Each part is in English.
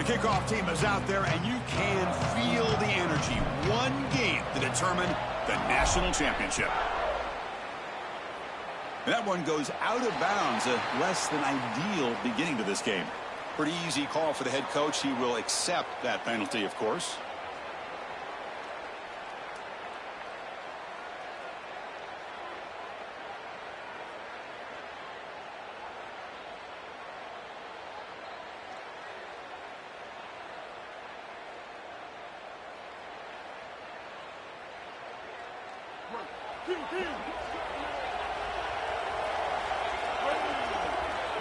The kickoff team is out there, and you can feel the energy. One game to determine the national championship. And that one goes out of bounds. A less than ideal beginning to this game. Pretty easy call for the head coach. He will accept that penalty, of course.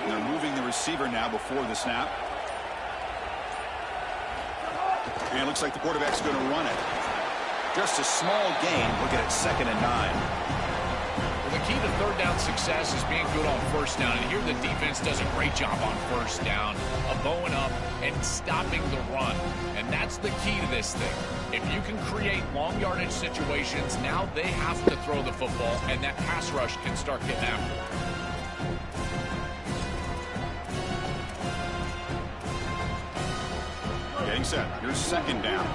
And they're moving the receiver now before the snap. And it looks like the quarterback's going to run it. Just a small gain. Looking at 2nd and 9. Well, the key to third down success is being good on first down. And here the defense does a great job on first down of bowing up and stopping the run. And that's the key to this thing. If you can create long yardage situations, now they have to throw the football, and that pass rush can start getting after it. Getting set. Here's 2nd down.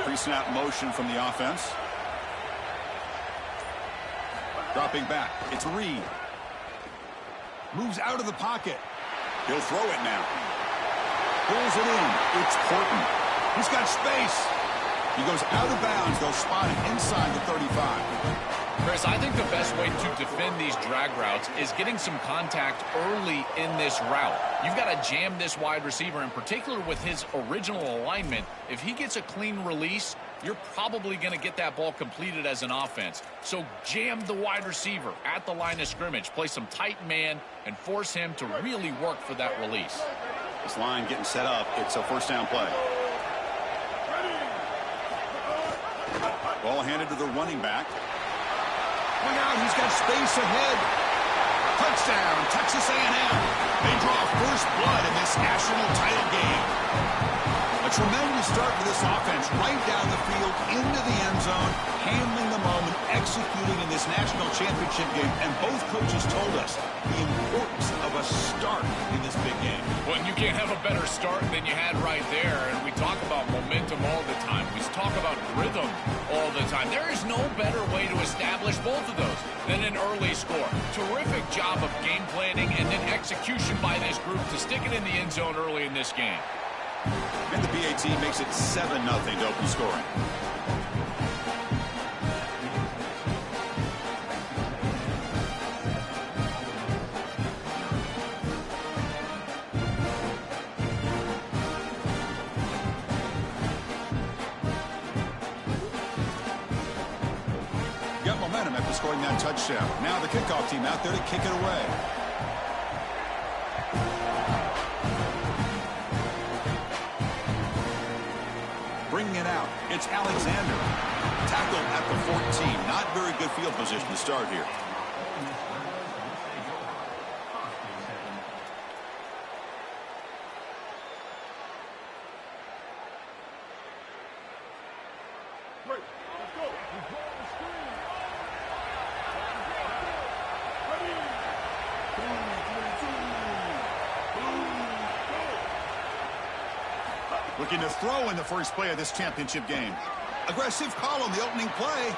Pre-snap motion from the offense. Dropping back. It's Reed. Moves out of the pocket. He'll throw it now. Pulls it in. It's Horton. He's got space. He goes out of bounds. They'll spot it inside the 35. Chris, I think the best way to defend these drag routes is getting some contact early in this route. You've got to jam this wide receiver, in particular with his original alignment. If he gets a clean release, you're probably going to get that ball completed as an offense. So jam the wide receiver at the line of scrimmage. Play some tight man and force him to really work for that release. This line getting set up. It's a first down play. Ball handed to the running back. Look out, he's got space ahead. Touchdown, Texas A&M. They draw first blood in this national title game. A tremendous start for this offense, right down the field, into the end zone, handling the moment, executing in this national championship game. And both coaches told us the importance of a start in this big game. Well, you can't have a better start than you had right there. And we talk about momentum all the time. We talk about rhythm all the time. There is no better way to establish both of those than an early score. Terrific job of game planning and then execution by this group to stick it in the end zone early in this game. And the BAT makes it 7-0 to open scoring. Got momentum after scoring that touchdown. Now the kickoff team out there to kick it away. Bringing it out, it's Alexander. Tackled at the 14. Not very good field position to start here. Great. Let's go. Looking to throw in the first play of this championship game. Aggressive call on the opening play.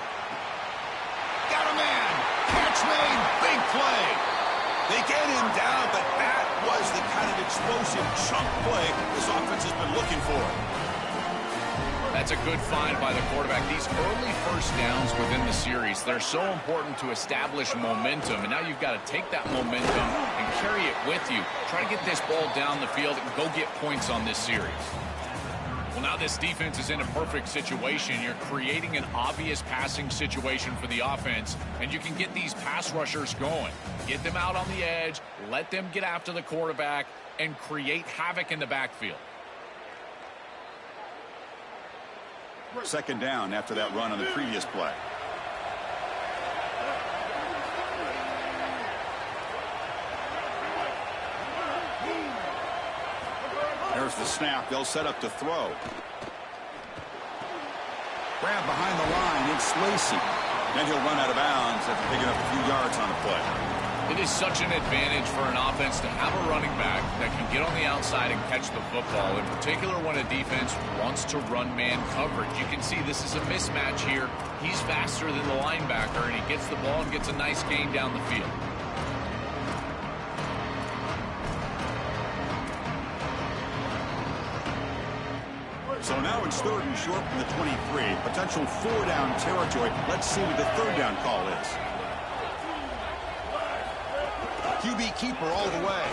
Got a man. Catch made. Big play. They get him down, but that was the kind of explosive chunk play this offense has been looking for. That's a good find by the quarterback. These early first downs within the series, they're so important to establish momentum. And now you've got to take that momentum and carry it with you. Try to get this ball down the field and go get points on this series. Well, now this defense is in a perfect situation. You're creating an obvious passing situation for the offense, and you can get these pass rushers going. Get them out on the edge, let them get after the quarterback, and create havoc in the backfield. Second down after that run on the previous play. They're There's the snap. They'll set up to throw. Grab behind the line. It's Lacey. Then he'll run out of bounds after picking up a few yards on the play. It is such an advantage for an offense to have a running back that can get on the outside and catch the football, in particular when a defense wants to run man coverage. You can see this is a mismatch here. He's faster than the linebacker, and he gets the ball and gets a nice gain down the field. So now it's 3rd and short from the 23. Potential 4-down territory. Let's see what the 3rd down call is. QB keeper all the way.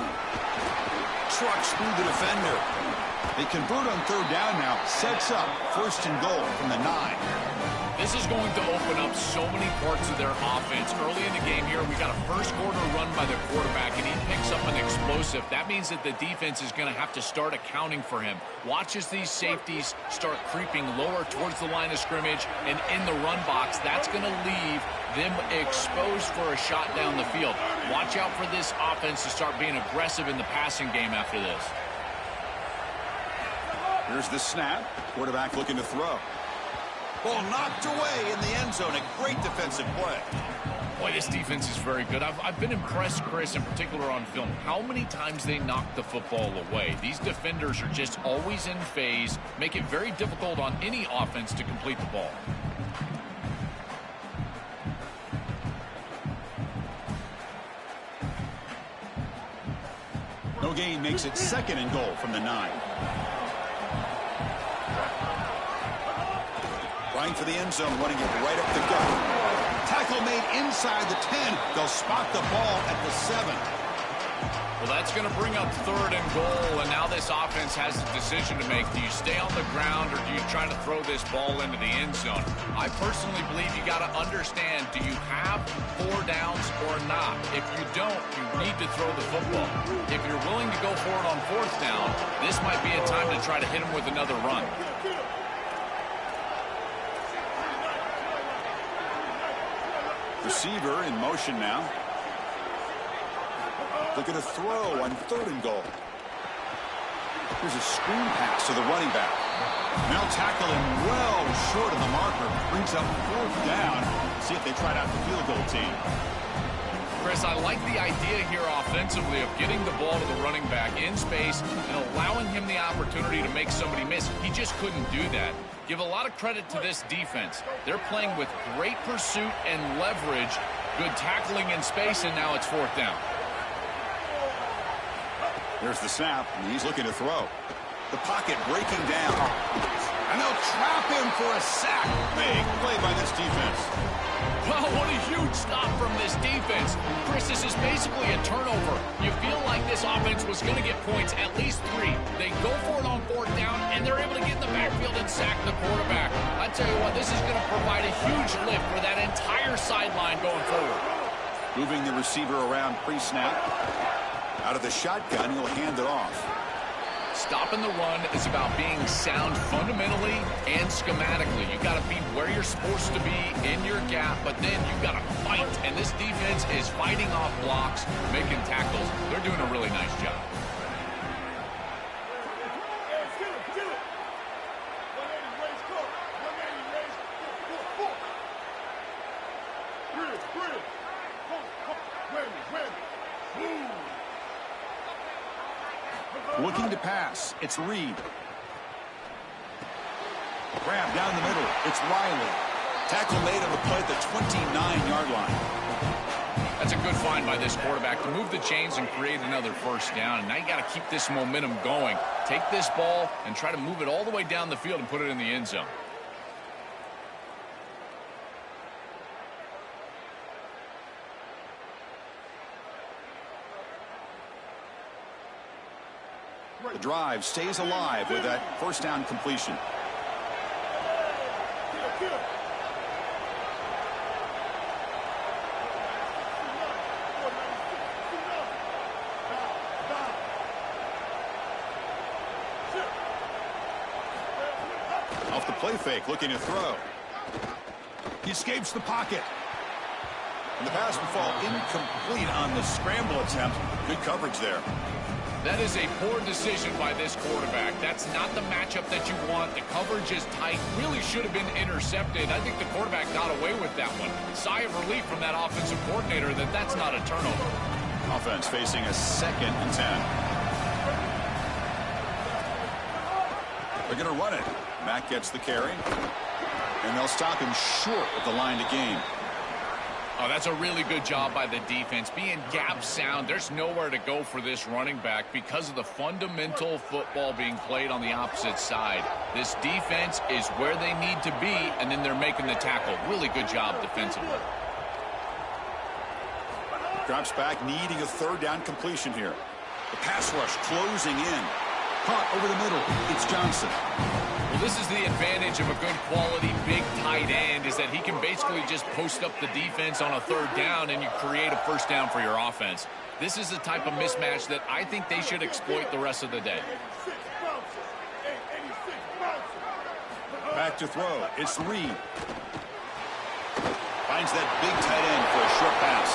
Trucks through the defender. They convert on 3rd down now. Sets up 1st and goal from the 9. This is going to open up so many parts of their offense. Early in the game here, we got a first quarter run by the quarterback, and he picks up an explosive. That means that the defense is going to have to start accounting for him. Watch as these safeties start creeping lower towards the line of scrimmage and in the run box. That's going to leave them exposed for a shot down the field. Watch out for this offense to start being aggressive in the passing game after this. Here's the snap. Quarterback looking to throw. Ball knocked away in the end zone. A great defensive play. Boy, this defense is very good. I've been impressed, Chris, in particular on film, how many times they knock the football away. These defenders are just always in phase, make it very difficult on any offense to complete the ball. No gain makes it 2nd and goal from the 9. Trying for the end zone, running it right up the gut. Tackle made inside the 10. They'll spot the ball at the 7. Well, that's going to bring up 3rd and goal, and now this offense has a decision to make. Do you stay on the ground, or do you try to throw this ball into the end zone? I personally believe you got to understand, do you have 4 downs or not? If you don't, you need to throw the football. If you're willing to go for it on 4th down, this might be a time to try to hit him with another run. Receiver in motion now. Looking to throw on 3rd and goal. Here's a screen pass to the running back. Now tackling well short of the marker. Brings up 4th down. See if they try it out the field goal team. Chris, I like the idea here offensively of getting the ball to the running back in space and allowing him the opportunity to make somebody miss. He just couldn't do that. Give a lot of credit to this defense. They're playing with great pursuit and leverage, good tackling in space, and now it's 4th down. There's the snap, and he's looking to throw. The pocket breaking down. And they'll trap him for a sack. Big play by this defense. Well, what a huge stop from this defense. Chris, this is basically a turnover. You feel like this offense was going to get points, at least 3. They go for it on 4th down, and they're able to get in the backfield and sack the quarterback. I tell you what, this is going to provide a huge lift for that entire sideline going forward. Moving the receiver around pre-snap. Out of the shotgun, he'll hand it off. Stopping the run is about being sound fundamentally and schematically. You got to be where you're supposed to be in your gap, but then you got to fight. And this defense is fighting off blocks, making tackles. They're doing a really nice job. Looking to pass. It's Reed. Grab down the middle. It's Riley. Tackle made on the play at the 29-yard line. That's a good find by this quarterback to move the chains and create another 1st down. And now you got to keep this momentum going. Take this ball and try to move it all the way down the field and put it in the end zone. The drive stays alive with that 1st down completion. Off the play fake, looking to throw. He escapes the pocket. And the pass will fall incomplete on the scramble attempt. Good coverage there. That is a poor decision by this quarterback. That's not the matchup that you want. The coverage is tight. Really should have been intercepted. I think the quarterback got away with that one. Sigh of relief from that offensive coordinator that that's not a turnover. Offense facing a 2nd and 10. They're going to run it. Mack gets the carry. And they'll stop him short of the line to gain. Oh, that's a really good job by the defense. Being gap sound, there's nowhere to go for this running back because of the fundamental football being played on the opposite side. This defense is where they need to be, and then they're making the tackle. Really good job defensively. Drops back, needing a 3rd down completion here. The pass rush closing in. Caught over the middle. It's Johnson. Well, this is the advantage of a good quality big tight end, is that he can basically just post up the defense on a 3rd down and you create a 1st down for your offense. This is the type of mismatch that I think they should exploit the rest of the day. Back to throw. It's Reed. Finds that big tight end for a short pass.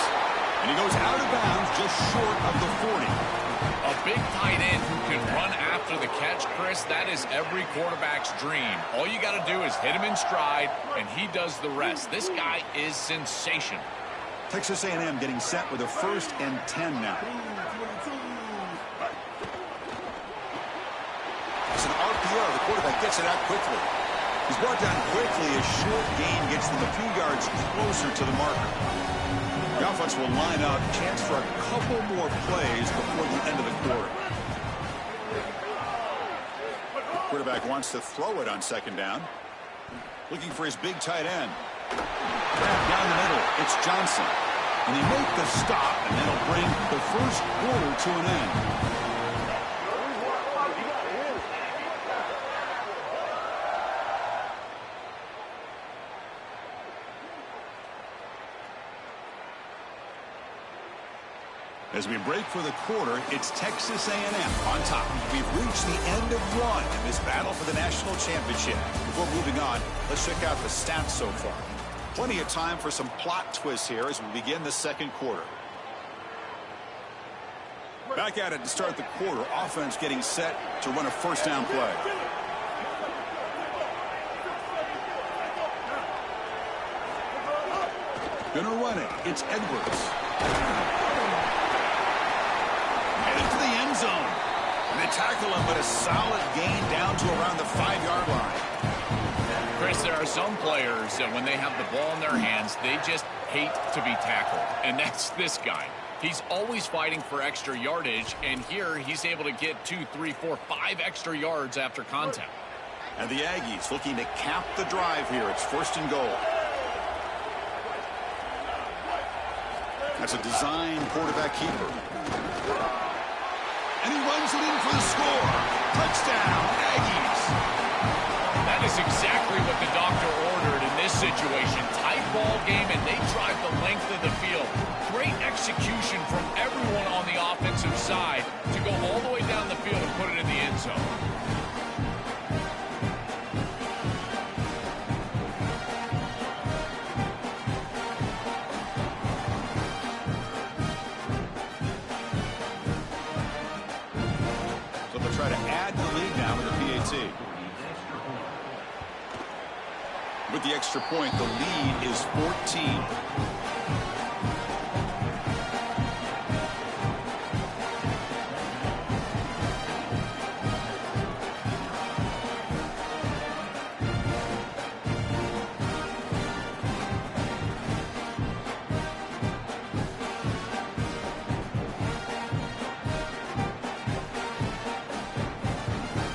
And he goes out of bounds just short of the 40. A big tight end who can run after the catch, Chris, that is every quarterback's dream. All you got to do is hit him in stride, and he does the rest. This guy is sensational. Texas A&M getting set with a 1st and 10 now. It's an RPO. The quarterback gets it out quickly. He's brought down quickly. A short gain gets them a few yards closer to the marker. The offense will line up. Chance for a couple more plays before the end of the quarter. Quarterback wants to throw it on 2nd down. Looking for his big tight end. Grab down the middle. It's Johnson. And they make the stop, and that'll bring the 1st quarter to an end. As we break for the quarter, it's Texas A&M on top. We've reached the end of one in this battle for the national championship. Before moving on, let's check out the stats so far. Plenty of time for some plot twists here as we begin the 2nd quarter. Back at it to start the quarter. Offense getting set to run a 1st down play. Gonna run it. It's Edwards. Zone. And they tackle him, but a solid gain down to around the 5-yard line. Chris, there are some players that when they have the ball in their hands, they just hate to be tackled. And that's this guy. He's always fighting for extra yardage, and here he's able to get 2, 3, 4, 5 extra yards after contact. And the Aggies looking to cap the drive here. It's 1st and goal. That's a design quarterback keeper. And he runs it in for the score. Touchdown, Aggies. That is exactly what the doctor ordered in this situation. Tight ball game, and they drive the length of the field. Great execution from everyone on the offensive side to go all the way down the field and put it in the end zone. Try to add the lead now with the PAT. With the extra point, the lead is 14.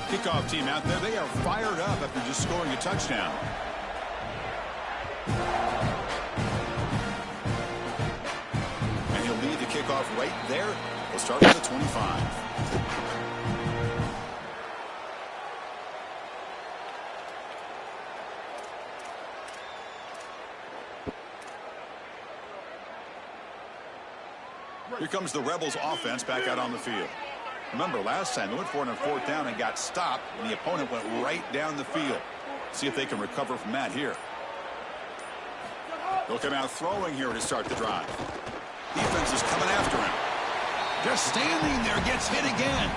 Kickoff team out there, they are fired up after just scoring a touchdown. And he'll lead the kickoff right there. We'll start with the 25. Here comes the Rebels offense back out on the field. Remember, last time they went for it on 4th down and got stopped, and the opponent went right down the field. See if they can recover from that here. They'll come out throwing here to start the drive. Defense is coming after him. Just standing there, gets hit again.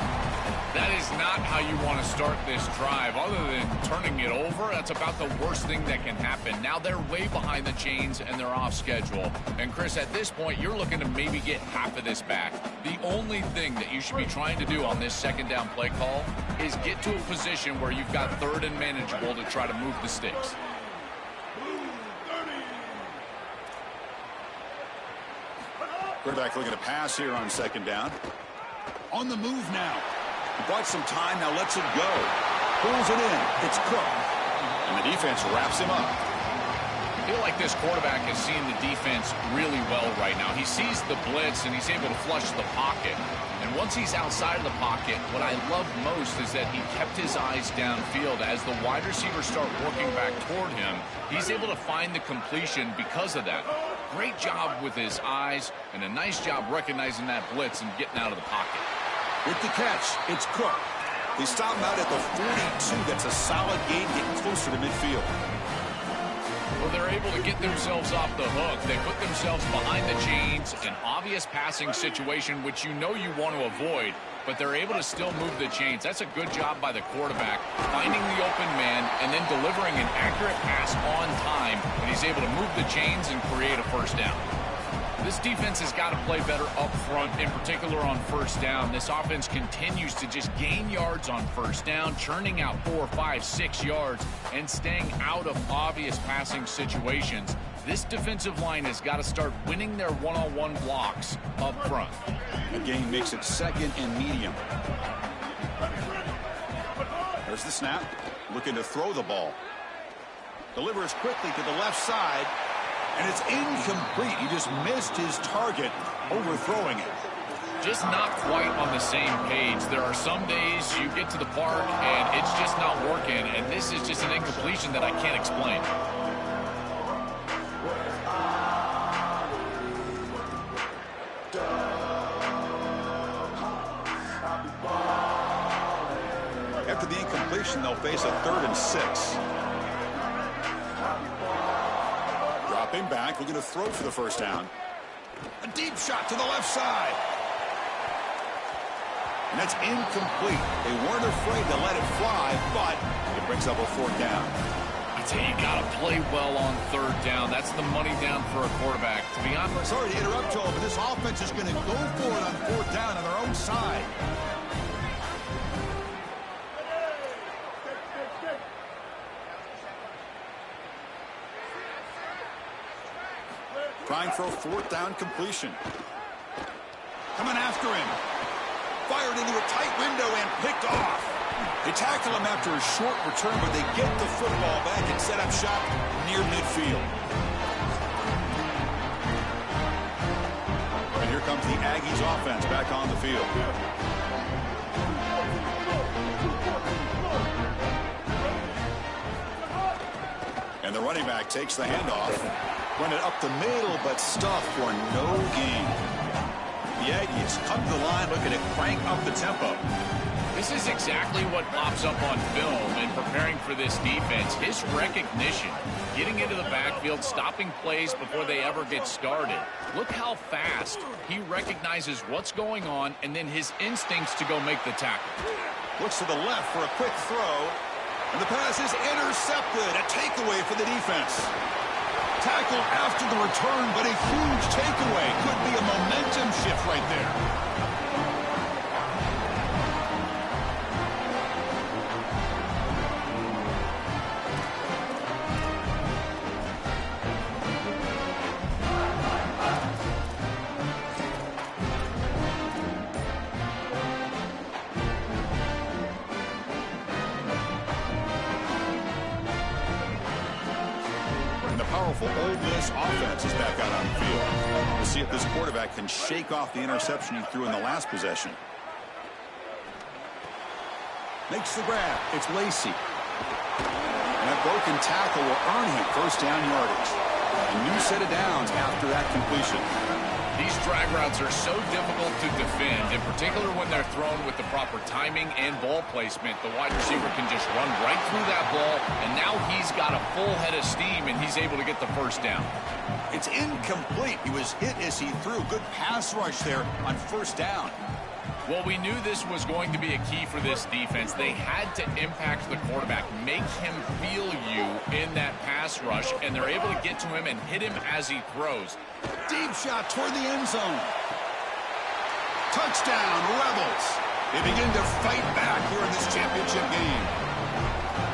That is not how you want to start this drive. Other than turning it over, that's about the worst thing that can happen. Now they're way behind the chains and they're off schedule. And Chris, at this point, you're looking to maybe get half of this back. The only thing that you should be trying to do on this second down play call is get to a position where you've got third and manageable to try to move the sticks. Quarterback looking to pass here on second down. On the move now. He bought some time, now lets it go. Pulls it in. It's Cook. And the defense wraps him up. I feel like this quarterback has seen the defense really well right now. He sees the blitz, and he's able to flush the pocket. And once he's outside of the pocket, what I love most is that he kept his eyes downfield. As the wide receivers start working back toward him, he's able to find the completion because of that. Great job with his eyes, and a nice job recognizing that blitz and getting out of the pocket. With the catch, it's Cook. They stop him out at the 42. That's a solid gain, getting closer to midfield. Well, they're able to get themselves off the hook. They put themselves behind the chains, an obvious passing situation, which you know you want to avoid, but they're able to still move the chains. That's a good job by the quarterback, finding the open man and then delivering an accurate pass on time, and he's able to move the chains and create a first down. This defense has got to play better up front, in particular on first down. This offense continues to just gain yards on first down, churning out 4, 5, 6 yards, and staying out of obvious passing situations. This defensive line has got to start winning their one-on-one blocks up front. Again, makes it second and medium. There's the snap. Looking to throw the ball. Delivers quickly to the left side. And it's incomplete. He just missed his target, overthrowing it. Just not quite on the same page. There are some days you get to the park and it's just not working, and this is just an incompletion that I can't explain. After the incompletion, they'll face a 3rd and 6. Dropping back, looking to throw for the first down. A deep shot to the left side. And that's incomplete. They weren't afraid to let it fly, but it brings up a 4th down. I tell you, you got to play well on 3rd down. That's the money down for a quarterback. To be honest, sorry to interrupt, Joel, but this offense is going to go for it on 4th down on their own side. Trying for a 4th down completion. Coming after him. Fired into a tight window and picked off. They tackle him after a short return, but they get the football back and set up shop near midfield. And here comes the Aggies offense back on the field. And the running back takes the handoff. Run it up the middle, but stuffed for no gain. The Aggies come to the line looking to crank up the tempo. this is exactly what pops up on film in preparing for this defense. His recognition, getting into the backfield, stopping plays before they ever get started. Look how fast he recognizes what's going on and then his instincts to go make the tackle. Looks to the left for a quick throw. And the pass is intercepted. A takeaway for the defense. Tackled after the return, but a huge takeaway. Could be a momentum shift right there. Ole Miss offense is back out on the field. We'll see if this quarterback can shake off the interception he threw in the last possession. Makes the grab. It's Lacey. And a broken tackle will earn him first down yardage. A new set of downs after that completion. These drag routes are so difficult to defend, in particular when they're thrown with the proper timing and ball placement. The wide receiver can just run right through that ball, and now he's got a full head of steam, and he's able to get the first down. It's incomplete. He was hit as he threw. Good pass rush there on first down. Well, we knew this was going to be a key for this defense. They had to impact the quarterback, make him feel you in that pass rush, and they're able to get to him and hit him as he throws. Deep shot toward the end zone. Touchdown, Rebels. They begin to fight back here in this championship game.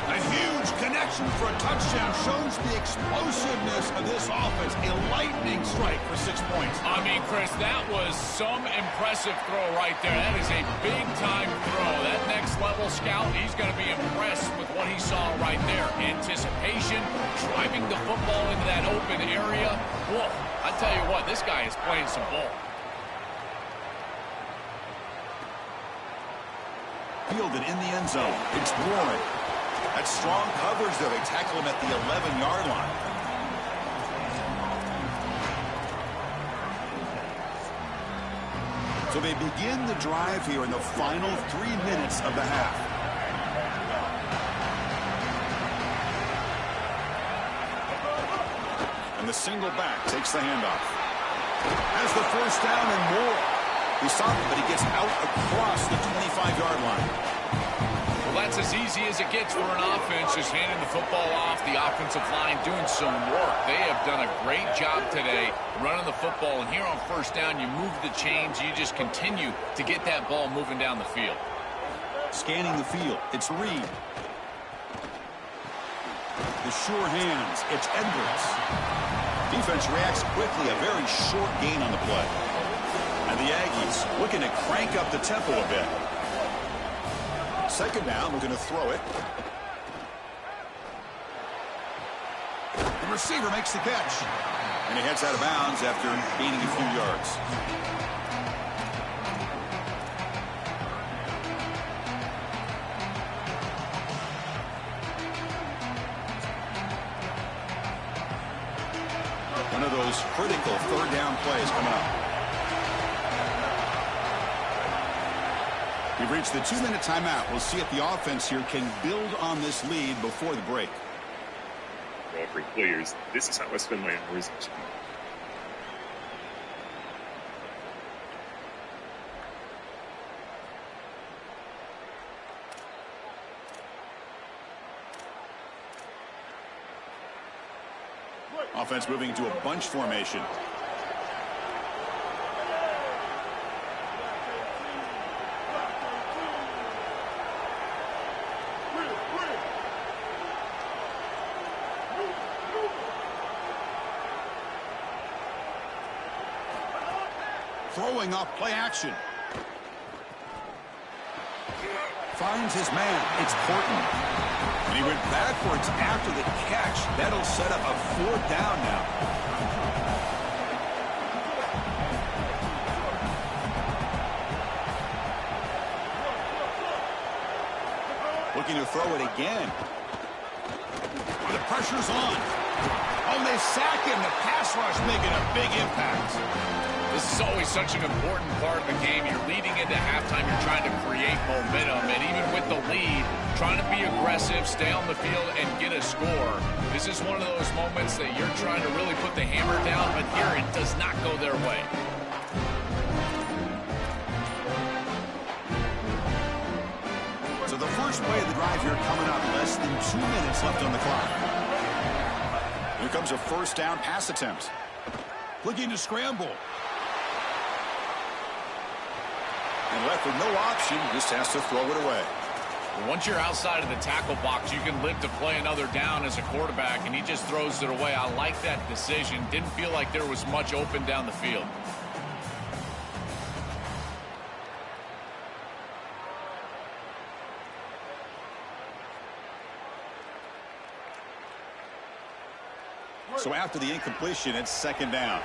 A huge connection for a touchdown shows the explosiveness of this offense. A lightning strike for 6 points. I mean, Chris, that was some impressive throw right there. That is a big-time throw. That next-level scout, he's going to be impressed with what he saw right there. Anticipation, driving the football into that open area. Whoa, I tell you what, this guy is playing some ball. Fielded in the end zone. It's Warren. That's strong coverage, though. They tackle him at the 11-yard line. So they begin the drive here in the final 3 minutes of the half. And the single back takes the handoff. Has the first down and more. He stopped it, but he gets out across the 25-yard line. Well, that's as easy as it gets for an offense, just handing the football off. The offensive line doing some work. They have done a great job today running the football. And here on first down, you move the chains. You just continue to get that ball moving down the field. Scanning the field. It's Reed. The sure hands. It's Edwards. Defense reacts quickly. A very short gain on the play. And the Aggies looking to crank up the tempo a bit. Second down, we're going to throw it. The receiver makes the catch. And he heads out of bounds after gaining a few yards. One of those critical third down plays coming up. We've reached the 2-minute timeout. We'll see if the offense here can build on this lead before the break. For every players, this is how I spend my hours. Offense moving to a bunch formation. Throwing off play action. Finds his man. It's Portland. And he went backwards after the catch. That'll set up a fourth down now. Looking to throw it again. The pressure's on. Oh, they sack him. The pass rush making a big impact. This is always such an important part of the game. You're leading into halftime. You're trying to create momentum. And even with the lead, trying to be aggressive, stay on the field, and get a score. This is one of those moments that you're trying to really put the hammer down, but here it does not go their way. So the first play of the drive here coming up. Less than 2 minutes left on the clock. Here comes a first down pass attempt. Looking to scramble. And left with no option, just has to throw it away. Once you're outside of the tackle box, you can live to play another down as a quarterback, and he just throws it away. I like that decision. Didn't feel like there was much open down the field. So after the incompletion, it's second down.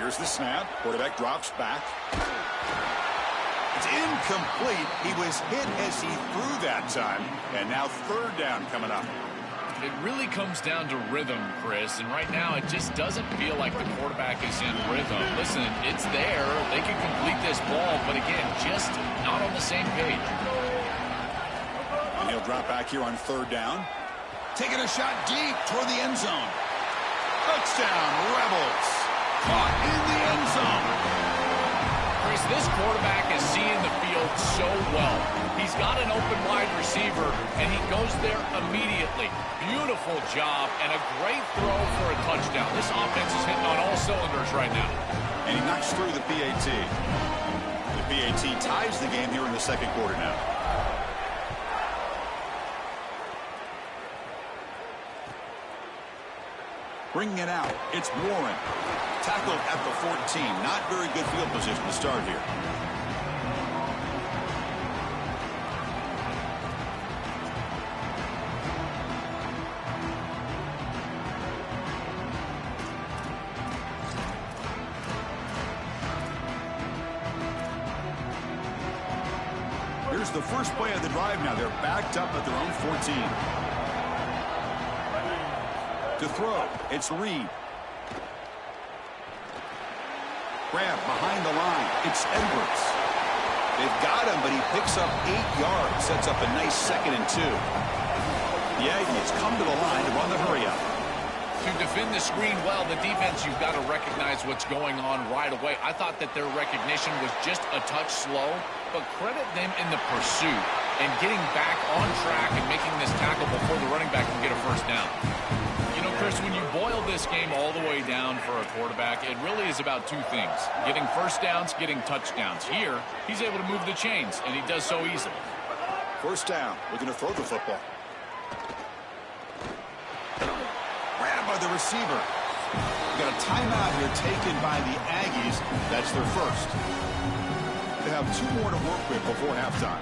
Here's the snap. Quarterback drops back. It's incomplete. He was hit as he threw that time. And now third down coming up. It really comes down to rhythm, Chris, and right now it just doesn't feel like the quarterback is in rhythm. Listen, it's there. They can complete this ball, but again, just not on the same page. And he'll drop back here on third down. Taking a shot deep toward the end zone. Touchdown, Rebels. Caught in the end zone. Chris, this quarterback is seeing the field so well. He's got an open wide receiver, and he goes there immediately. Beautiful job and a great throw for a touchdown. This offense is hitting on all cylinders right now. And he knocks through the PAT. The PAT ties the game here in the second quarter now. Bringing it out, it's Warren. Tackled at the 14. Not very good field position to start here. Here's the first play of the drive now. They're backed up at their own 14. To throw, it's Reed. Grab behind the line, it's Edwards. They've got him, but he picks up 8 yards, sets up a nice 2nd and 2. The Aggies come to the line to run the hurry-up. To defend the screen well, the defense, you've got to recognize what's going on right away. I thought that their recognition was just a touch slow, but credit them in the pursuit and getting back on track and making this tackle before the running back can get a first down. Chris, when you boil this game all the way down for a quarterback, it really is about two things. Getting first downs, getting touchdowns. Here, he's able to move the chains, and he does so easily. First down, looking to throw the football. Grabbed by the receiver. We got a timeout here taken by the Aggies. That's their first. They have 2 more to work with before halftime.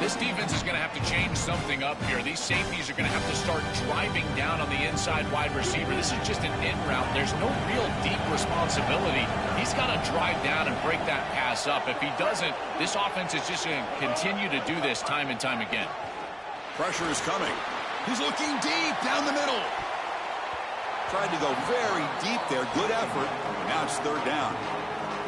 This defense is going to have to change something up here. These safeties are going to have to start driving down on the inside wide receiver. This is just an in route. There's no real deep responsibility. He's got to drive down and break that pass up. If he doesn't, this offense is just going to continue to do this time and time again. Pressure is coming. He's looking deep down the middle. Tried to go very deep there. Good effort. Now it's third down.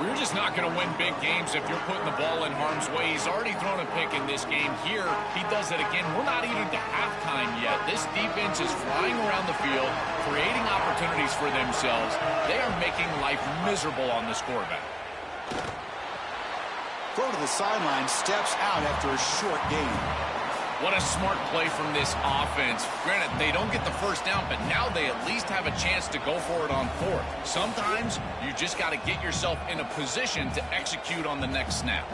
We're just not going to win big games if you're putting the ball in harm's way. He's already thrown a pick in this game. Here, he does it again. We're not even to halftime yet. This defense is flying around the field, creating opportunities for themselves. They are making life miserable on this quarterback. Throw to the sideline, steps out after a short gain. What a smart play from this offense. Granted, they don't get the first down, but now they at least have a chance to go for it on 4th. Sometimes you just got to get yourself in a position to execute on the next snap.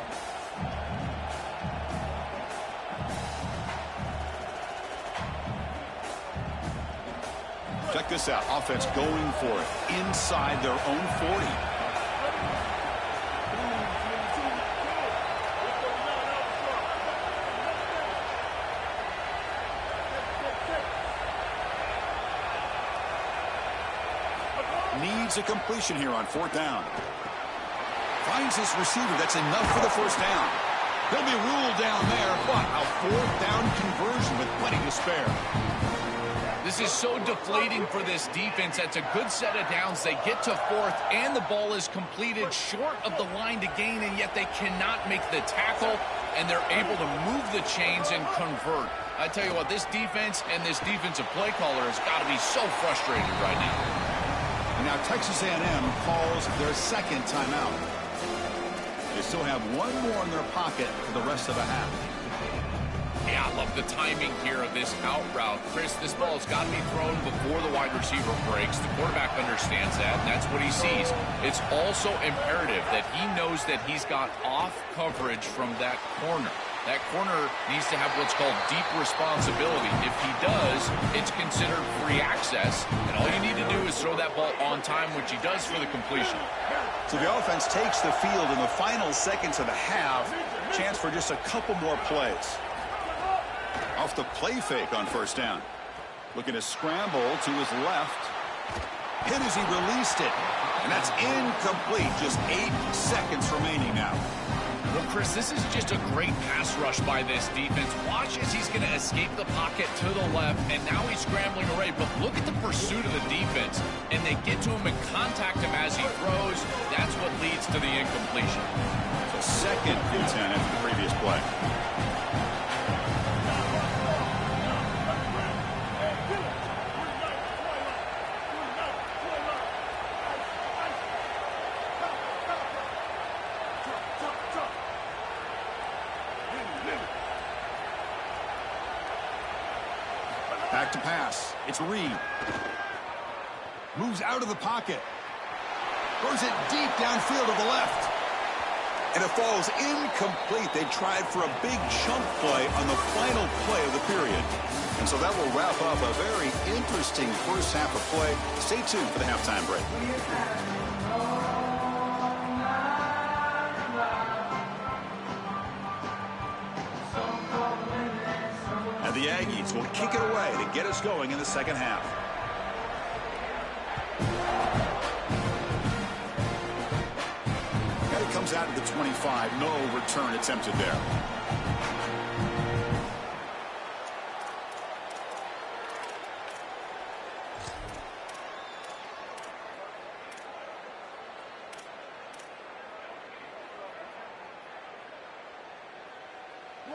Check this out. Offense going for it inside their own 40. Needs a completion here on 4th down. Finds his receiver. That's enough for the first down. He'll be ruled down there, but a 4th down conversion with plenty to spare. This is so deflating for this defense. That's a good set of downs. They get to 4th, and the ball is completed short of the line to gain, and yet they cannot make the tackle, and they're able to move the chains and convert. I tell you what, this defense and this defensive play caller has got to be so frustrated right now. And now Texas A&M calls their 2nd timeout. They still have 1 more in their pocket for the rest of the half. Yeah, I love the timing here of this out route. Chris, this ball's got to be thrown before the wide receiver breaks. The quarterback understands that, and that's what he sees. It's also imperative that he knows that he's got off coverage from that corner. That corner needs to have what's called deep responsibility. If he does, it's considered free access, and all you need to do is throw that ball on time, which he does for the completion. So the offense takes the field in the final seconds of the half. Chance for just a couple more plays. Off the play fake on first down. Looking to scramble to his left. Hit as he released it. And that's incomplete. Just 8 seconds remaining now. Well, Chris, this is just a great pass rush by this defense. Watch as he's going to escape the pocket to the left, and now he's scrambling away. But look at the pursuit of the defense, and they get to him and contact him as he throws. That's what leads to the incompletion. So 2nd and 10 after the previous play. Back to pass. It's Reed. Moves out of the pocket. Throws it deep downfield to the left. And it falls incomplete. They tried for a big chunk play on the final play of the period. And so that will wrap up a very interesting first half of play. Stay tuned for the halftime break. And the Aggies will kick it away to get us going in the second half. And it comes out to the 25. No return attempted there.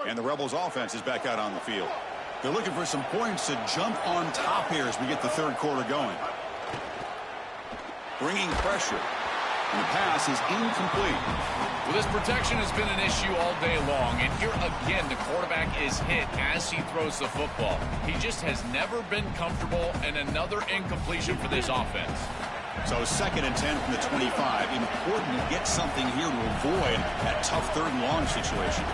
And the Rebels offense is back out on the field. They're looking for some points to jump on top here as we get the third quarter going. Bringing pressure. And the pass is incomplete. Well, this protection has been an issue all day long. And here again, the quarterback is hit as he throws the football. He just has never been comfortable, and another incompletion for this offense. So 2nd and 10 from the 25. Important to get something here to avoid that tough 3rd and long situation.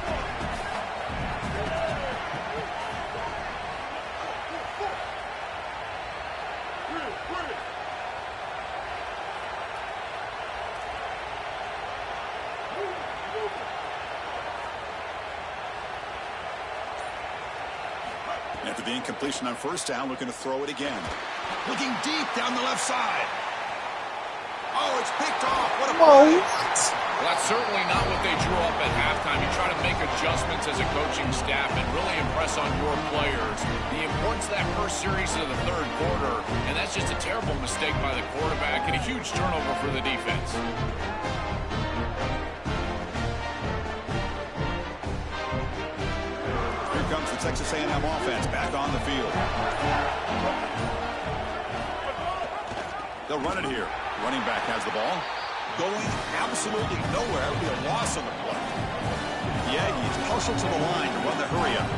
After the incompletion on 1st down, looking to throw it again. Looking deep down the left side. Oh, it's picked off. What a play. Well, that's certainly not what they drew up at halftime. You try to make adjustments as a coaching staff and really impress on your players. The importance of that first series of the 3rd quarter, and that's just a terrible mistake by the quarterback and a huge turnover for the defense. Here comes the Texas A&M offense back on the field. They'll run it here. Running back has the ball. Going absolutely nowhere. That would be a loss on the play. The Aggies hustle to the line to run the hurry up.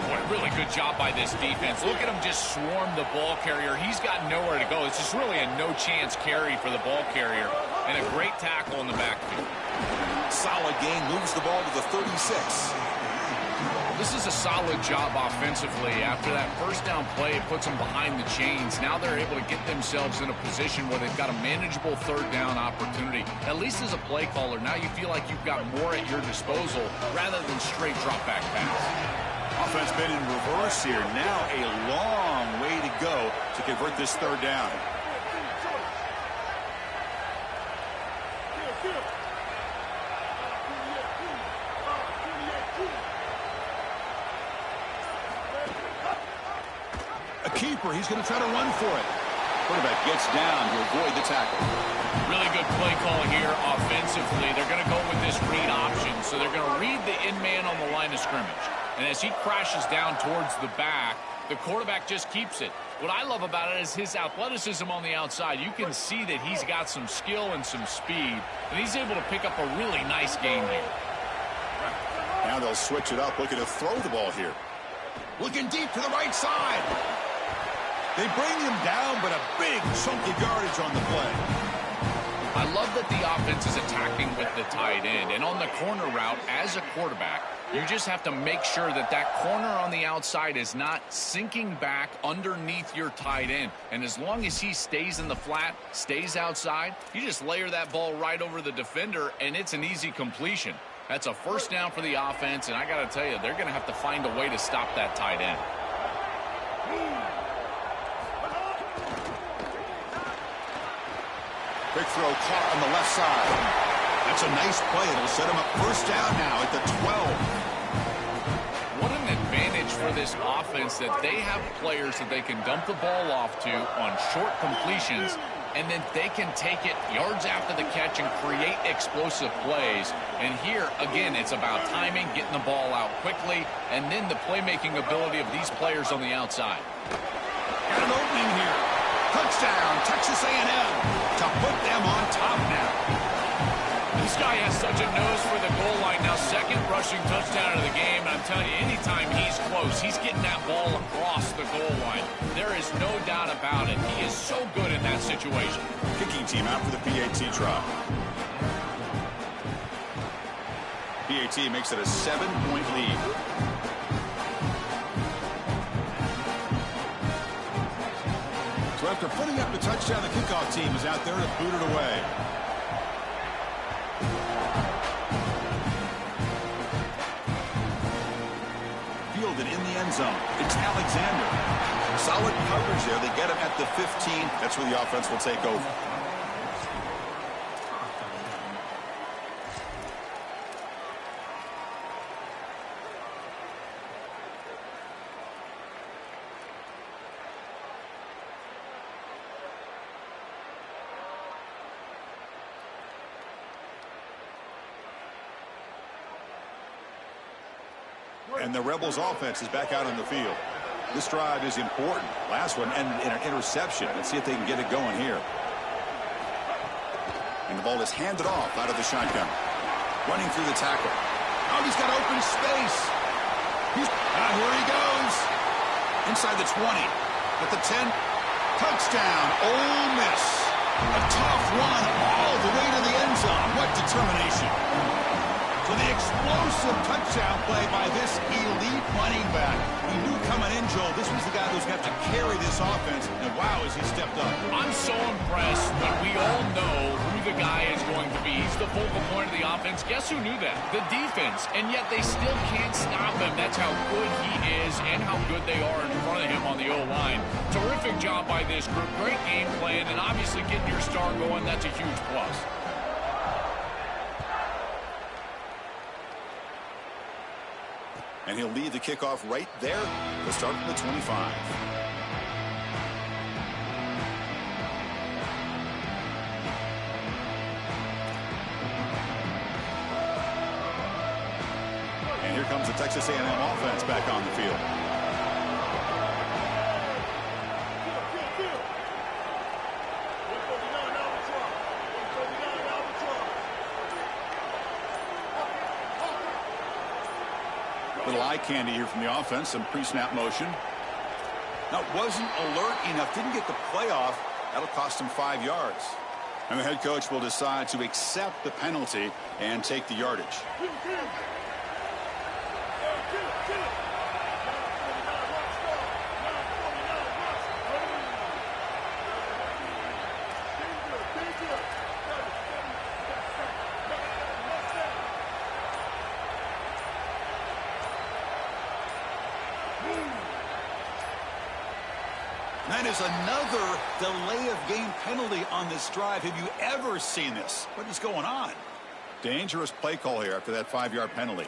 What a really good job by this defense. Look at him just swarm the ball carrier. He's got nowhere to go. It's just really a no-chance carry for the ball carrier. And a great tackle in the backfield. Solid gain. Moves the ball to the 36. This is a solid job offensively. After that 1st down play, it puts them behind the chains. Now they're able to get themselves in a position where they've got a manageable 3rd down opportunity. At least as a play caller, now you feel like you've got more at your disposal rather than straight drop-back pass. Offense been in reverse here. Now a long way to go to convert this 3rd down. A keeper. He's going to try to run for it. Quarterback gets down to avoid the tackle. Really good play call here offensively. They're going to go with this read option. So they're going to read the in-man on the line of scrimmage. And as he crashes down towards the back, the quarterback just keeps it. What I love about it is his athleticism on the outside. You can see that he's got some skill and some speed. And he's able to pick up a really nice gain here. Now they'll switch it up, looking to throw the ball here. Looking deep to the right side. They bring him down, but a big chunky yardage on the play. I love that the offense is attacking with the tight end. And on the corner route, as a quarterback, you just have to make sure that that corner on the outside is not sinking back underneath your tight end. And as long as he stays in the flat, stays outside, you just layer that ball right over the defender, and it's an easy completion. That's a 1st down for the offense, and I got to tell you, they're going to have to find a way to stop that tight end. Quick throw caught on the left side. That's a nice play. It'll set him up first down now at the 12. What an advantage for this offense that they have players that they can dump the ball off to on short completions, and then they can take it yards after the catch and create explosive plays. And here, again, it's about timing, getting the ball out quickly, and then the playmaking ability of these players on the outside. Got an opening here. Touchdown, Texas A&M to put them on top now. This guy has such a nose for the goal line. Now, second rushing touchdown of the game. And I'm telling you, anytime he's close, he's getting that ball across the goal line. There is no doubt about it. He is so good in that situation. Kicking team out for the PAT try. PAT makes it a 7-point lead. So after putting up the touchdown, the kickoff team is out there to boot it away. Fielded in the end zone. It's Alexander. Solid coverage there. They get him at the 15. That's where the offense will take over. And the Rebels offense is back out on the field. This drive is important. Last one ended in an interception. Let's see if they can get it going here. And the ball is handed off out of the shotgun. Running through the tackle. Oh, he's got open space. Here he goes. Inside the 20. At the 10. Touchdown. Ole Miss. A tough run all the way to the end zone. What determination. So the explosive touchdown play by this elite running back. We knew coming in, Joel, this was the guy who's going to have to carry this offense. And wow, has he stepped up. I'm so impressed when we all know who the guy is going to be. He's the focal point of the offense. Guess who knew that? The defense. And yet they still can't stop him. That's how good he is and how good they are in front of him on the O-line. Terrific job by this group. Great game plan. And obviously getting your star going, that's a huge plus. And he'll lead the kickoff right there. We'll start from the 25. And here comes the Texas A&M offense back on the field. Little eye candy here from the offense, some pre-snap motion. Now, wasn't alert enough, didn't get the play off. That'll cost him 5 yards. And the head coach will decide to accept the penalty and take the yardage. That is another delay of game penalty on this drive. Have you ever seen this? What is going on? Dangerous play call here after that 5-yard penalty.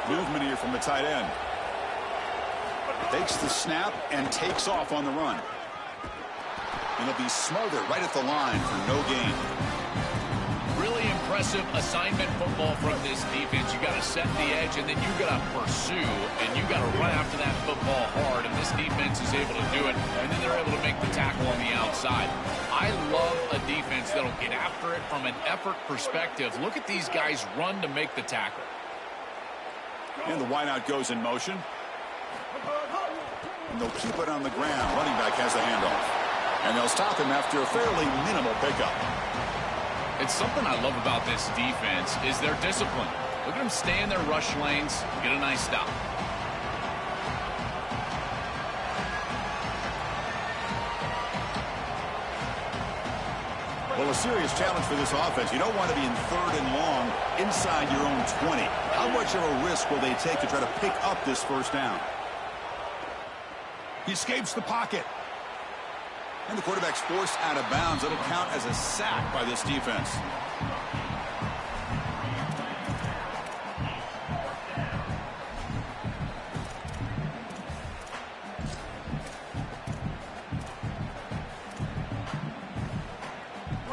Movement here from the tight end. Takes the snap and takes off on the run. And he'll be smothered right at the line for no gain. Really impressive assignment football from this defense. You got to set the edge, and then you got to pursue, and you got to run after that football hard. And this defense is able to do it, and then they're able to make the tackle on the outside. I love a defense that'll get after it from an effort perspective. Look at these guys run to make the tackle. And the wideout goes in motion. And they'll keep it on the ground. Running back has the handoff. And they'll stop him after a fairly minimal pickup. It's something I love about this defense is their discipline. Look at them stay in their rush lanes, get a nice stop. Well, a A serious challenge for this offense. You don't want to be in 3rd and long inside your own 20. How much of a risk will they take to try to pick up this first down? He escapes the pocket. And the quarterback's forced out of bounds. It'll count as a sack by this defense.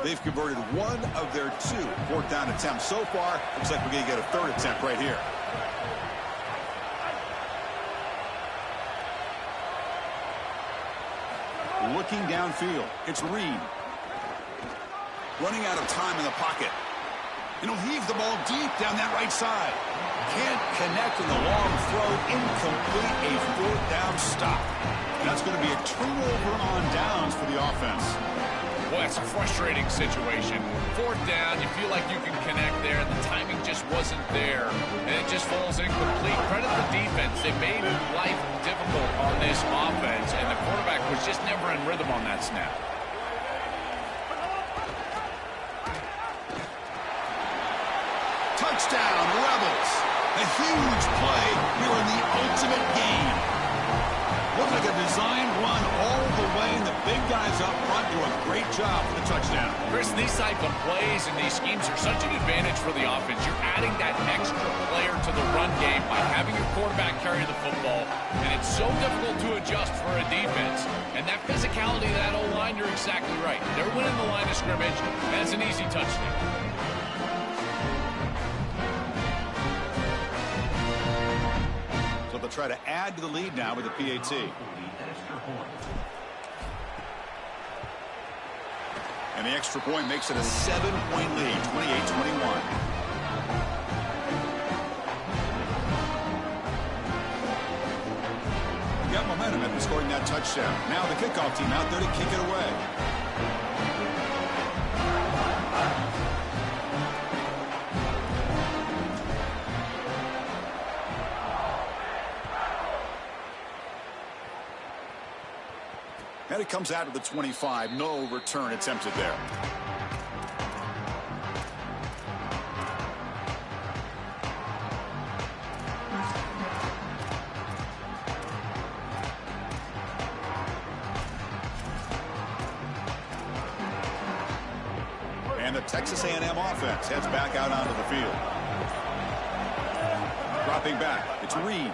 They've converted 1 of their 2 4th down attempts so far. Looks like we're going to get a 3rd attempt right here. Looking downfield. It's Reed. Running out of time in the pocket. And he'll heave the ball deep down that right side. Can't connect in the long throw. Incomplete. A 4th down stop. And that's going to be a turnover on downs for the offense. Boy, it's a frustrating situation. 4th down, you feel like you can connect there. The timing just wasn't there, and it just falls incomplete. Credit the defense. They made life difficult on this offense, and the quarterback was just never in rhythm on that snap. Touchdown, Rebels. A huge play here in the ultimate game. Looked like a designed run all the way, and the big guys up front do a great job for the touchdown. Chris, these type of plays and these schemes are such an advantage for the offense. You're adding that extra player to the run game by having your quarterback carry the football, and it's so difficult to adjust for a defense. And that physicality of that O-line, you're exactly right. They're winning the line of scrimmage, and it's an easy touchdown. So they'll try to add to the lead now with the PAT. And the extra point makes it a 7-point lead, 28-21. Got momentum after scoring that touchdown. Now the kickoff team out there to kick it away. And it comes out of the 25. No return attempted there. And the Texas A&M offense heads back out onto the field. Dropping back. It's Reed.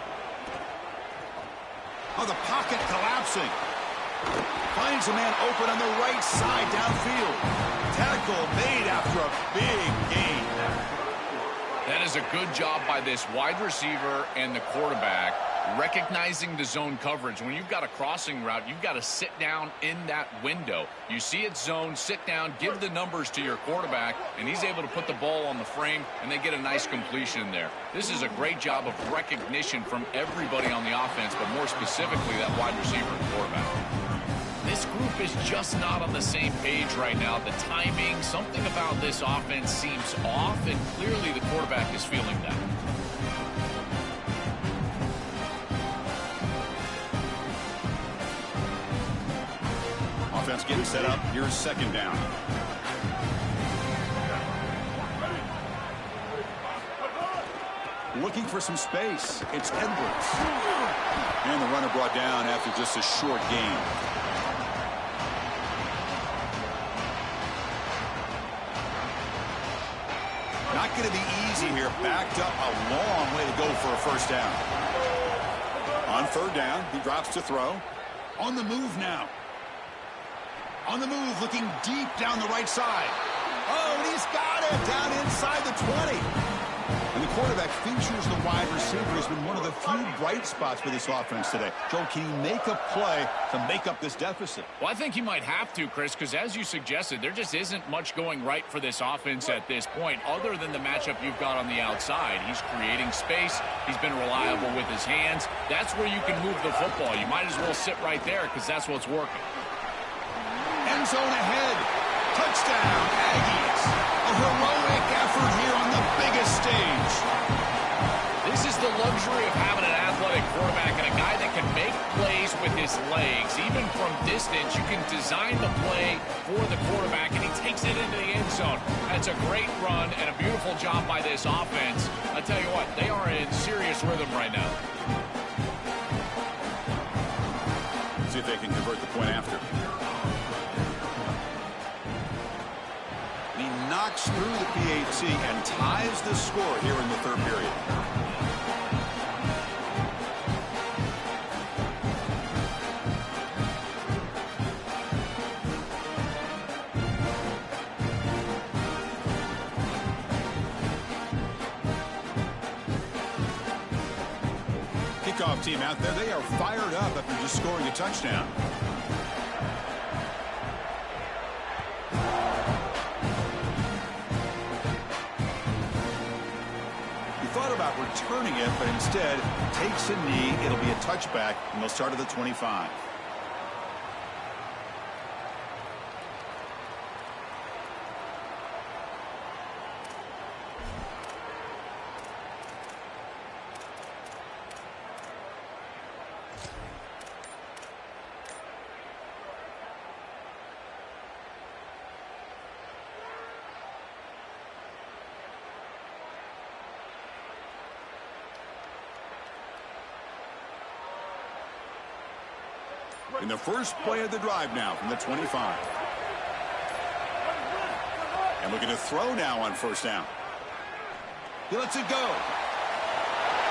Oh, the pocket collapsing. Finds a man open on the right side downfield. Tackle made after a big gain. That is a good job by this wide receiver and the quarterback recognizing the zone coverage. When you've got a crossing route, you've got to sit down in that window. You see it zone, sit down, give the numbers to your quarterback, and he's able to put the ball on the frame, and they get a nice completion there. This is a great job of recognition from everybody on the offense, but more specifically that wide receiver and quarterback. This group is just not on the same page right now. The timing, something about this offense seems off, and clearly the quarterback is feeling that. Offense getting set up. Here's second down. Looking for some space. It's Edwards. And the runner brought down after just a short gain. Not going to be easy here. Backed up a long way to go for a first down. On third down, he drops to throw. On the move now. On the move, looking deep down the right side. Oh, and he's got it down inside the 20. And the quarterback features the wide receiver. Has been one of the few bright spots for this offense today. Joe, can he make a play to make up this deficit? Well, I think he might have to, Chris, because as you suggested, there just isn't much going right for this offense at this point, other than the matchup you've got on the outside. He's creating space. He's been reliable with his hands. That's where you can move the football. You might as well sit right there because that's what's working. End zone ahead. Touchdown, Aggies. A heroic effort here on the biggest stage. This This is the luxury of having an athletic quarterback and a guy that can make plays with his legs. Even from distance, you can design the play for the quarterback, and he takes it into the end zone. That's a great run and a beautiful job by this offense. I tell you what, they are in serious rhythm right now. See if they can convert the point after. He knocks through the PAT and ties the score here in the third period. Kickoff team out there, they are fired up after just scoring a touchdown. About returning it, but instead takes a knee. It'll be a touchback, and they'll start at the 25. In the first play of the drive now from the 25. And looking to throw now on first down. He lets it go.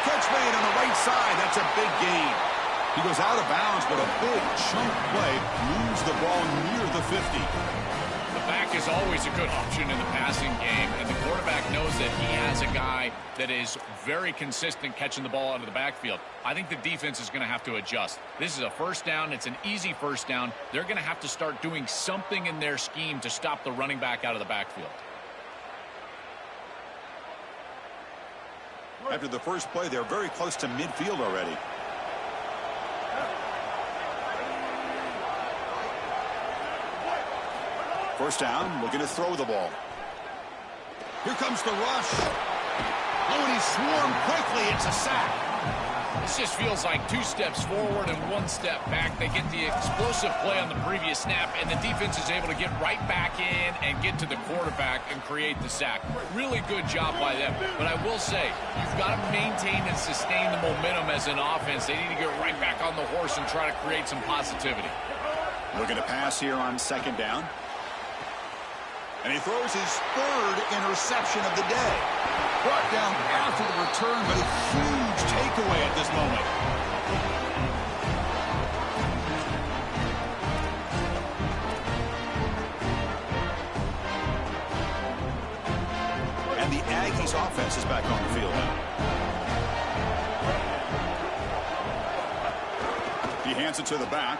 Catch made on the right side. That's a big gain. He goes out of bounds, but a big chunk play moves the ball near the 50. The back is always a good option in the passing game, and the quarterback knows that he has a guy that is very consistent catching the ball out of the backfield. I think the defense is going to have to adjust. This is a first down. It's an easy first down. They're going to have to start doing something in their scheme to stop the running back out of the backfield. After the first play, they're very close to midfield already. First down, looking to throw the ball. Here comes the rush. Oh, and he's swarmed quickly. It's a sack. This just feels like 2 steps forward and 1 step back. They get the explosive play on the previous snap, and the defense is able to get right back in and get to the quarterback and create the sack. Really good job by them. But I will say, you've got to maintain and sustain the momentum as an offense. They need to get right back on the horse and try to create some positivity. Looking to pass here on second down. And he throws his third interception of the day. Brought down after the return, but a huge takeaway at this moment. And the Aggies offense is back on the field now. He hands it to the back.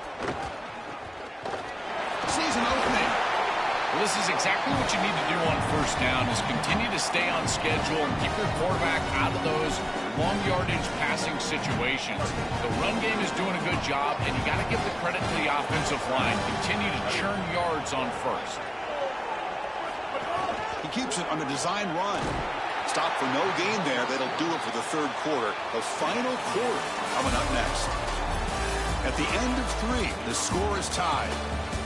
Sees an opening. Well, this is exactly what you need to do on first down, is continue to stay on schedule and keep your quarterback out of those long yardage passing situations. The run game is doing a good job, and you got to give the credit to the offensive line. Continue to churn yards on first. He keeps it on a design run. Stop for no gain there. That'll do it for the third quarter. The final quarter coming up next. At the end of 3, the score is tied.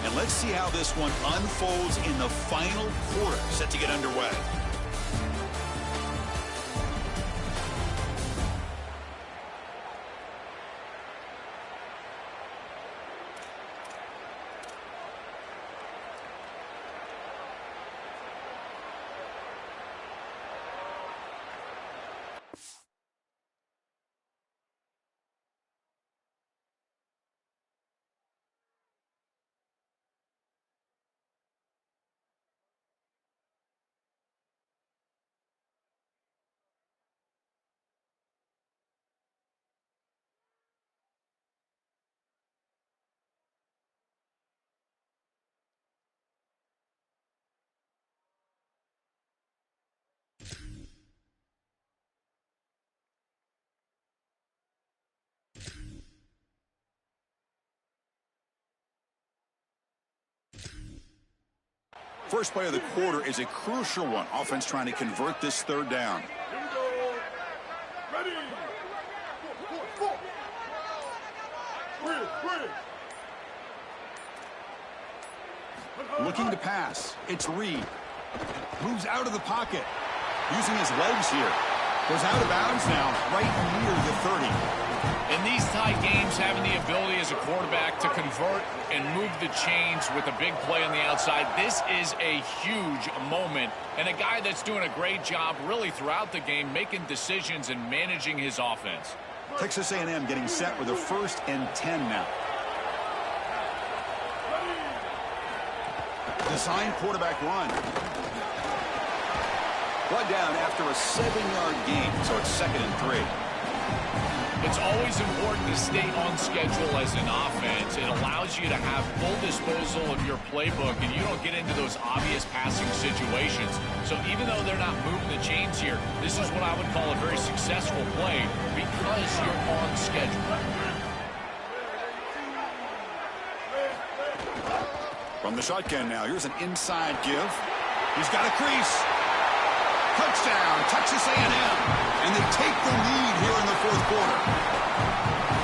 And let's see how this one unfolds in the final quarter, set to get underway. First play of the quarter is a crucial one. Offense trying to convert this third down. Here we go. Ready. Looking to pass. It's Reed. Moves out of the pocket. Using his legs here. Goes out of bounds now, right near the 30. In these tight games, having the ability as a quarterback to convert and move the chains with a big play on the outside, this is a huge moment. And a guy that's doing a great job really throughout the game, making decisions and managing his offense. Texas A&M getting set with a 1st and 10 now. Design quarterback run. Brought down after a 7-yard gain, so it's 2nd and 3. It's always important to stay on schedule as an offense. It allows you to have full disposal of your playbook, and you don't get into those obvious passing situations. So even though they're not moving the chains here, this is what I would call a very successful play because you're on schedule. From the shotgun now, here's an inside give. He's got a crease. Touchdown, Texas A&M. And they take the lead here in the 4th quarter.